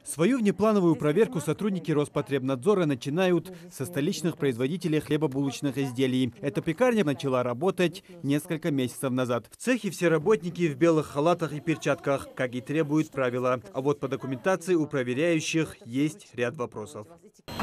Свою внеплановую проверку сотрудники Роспотребнадзора начинают со столичных производителей хлебобулочных изделий. Эта пекарня начала работать несколько месяцев назад. В цехе все работники в белых халатах и перчатках, как и требуют правила. А вот по документации у проверяющих есть ряд вопросов.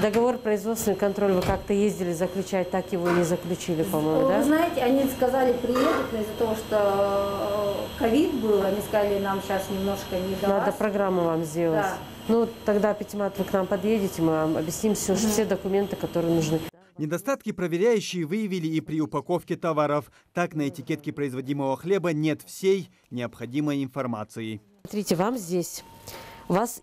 Договор производственный контроль вы как-то ездили заключать, так его и не заключили, по-моему, да? Вы знаете, они сказали приедут, но из-за того, что ковид был, они сказали, нам сейчас немножко не до Надо вас. программу вам сделать. Да. Ну, тогда, Пятимат, вы к нам подъедете, мы вам объясним все документы, которые нужны. Недостатки проверяющие выявили и при упаковке товаров. Так, на этикетке производимого хлеба нет всей необходимой информации. Смотрите, вам здесь... У вас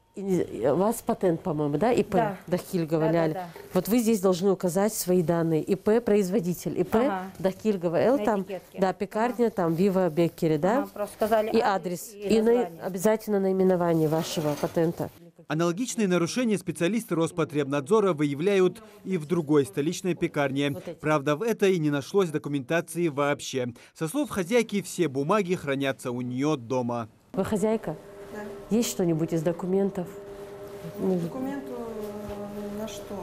патент, по-моему, да? ИП, Да. Дахиль говорили. Да. Вот вы здесь должны указать свои данные. ИП, производитель. ИП, Дахиль говорил, там, да, пекарня, там, Вива Беккери, да? Просто сказали И адрес. И обязательно наименование вашего патента. Аналогичные нарушения специалисты Роспотребнадзора выявляют и в другой столичной пекарне. Правда, в этой не нашлось документации вообще. Со слов хозяйки, все бумаги хранятся у нее дома. Вы хозяйка? Да. Есть что-нибудь из документов? Документу на что?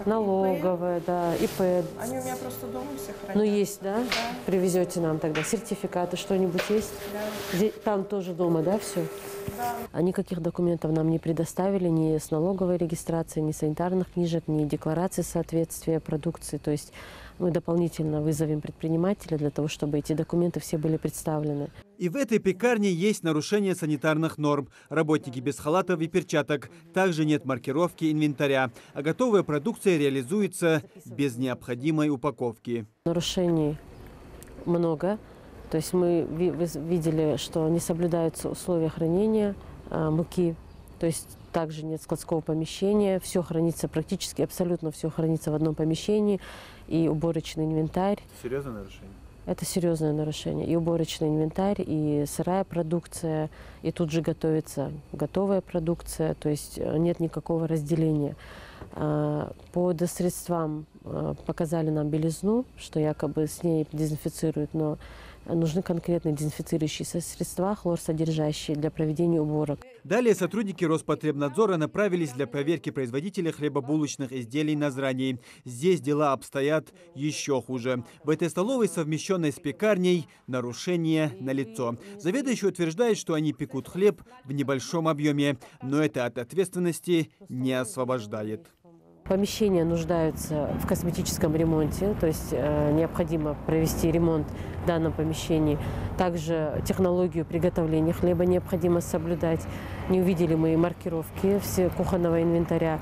Налоговая, ИП? Да, ИП. Они у меня просто дома все хранят. Ну, есть, да? Да. Привезете нам тогда. Сертификаты, что-нибудь есть? Да. Там тоже дома, да, все? Да. А никаких документов нам не предоставили, ни с налоговой регистрацией, ни санитарных книжек, ни декларации соответствия продукции. То есть мы дополнительно вызовем предпринимателя для того, чтобы эти документы все были представлены. И в этой пекарне есть нарушение санитарных норм. Работники без халатов и перчаток. Также нет маркировки инвентаря. А готовая продукция реализуется без необходимой упаковки. Нарушений много. То есть мы видели, что не соблюдаются условия хранения муки. То есть также нет складского помещения. Все хранится практически, абсолютно все хранится в одном помещении. И уборочный инвентарь. Серьезное нарушение? Это серьезное нарушение. И уборочный инвентарь, и сырая продукция, и тут же готовится готовая продукция. То есть нет никакого разделения. По досредствам показали нам белизну, что якобы с ней дезинфицируют, но нужны конкретные дезинфицирующие средства, хлорсодержащие, для проведения уборок. Далее сотрудники Роспотребнадзора направились для проверки производителя хлебобулочных изделий Назрани. Здесь дела обстоят еще хуже. В этой столовой, совмещенной с пекарней, нарушение налицо. Заведующий утверждает, что они пекут хлеб в небольшом объеме, но это от ответственности не освобождает. Помещения нуждаются в косметическом ремонте, то есть необходимо провести ремонт в данном помещении. Также технологию приготовления хлеба необходимо соблюдать. Не увидели мы маркировки кухонного инвентаря,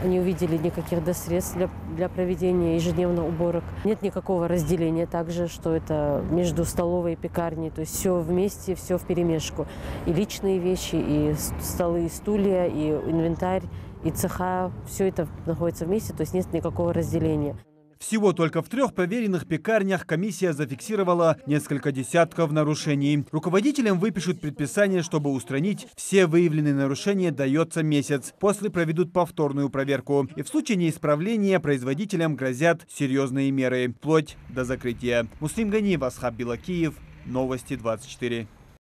не увидели никаких досредств для проведения ежедневных уборок. Нет никакого разделения также, что это между столовой и пекарней. То есть все вместе, все вперемешку. И личные вещи, и столы, и стулья, и инвентарь, и цеха. Все это находится вместе, то есть нет никакого разделения. Всего только в 3 проверенных пекарнях комиссия зафиксировала несколько десятков нарушений. Руководителям выпишут предписание, чтобы устранить все выявленные нарушения, дается месяц. После проведут повторную проверку. И в случае неисправления производителям грозят серьезные меры, вплоть до закрытия. Муслим Ганиев, Асхаб Билакиев, Новости 24.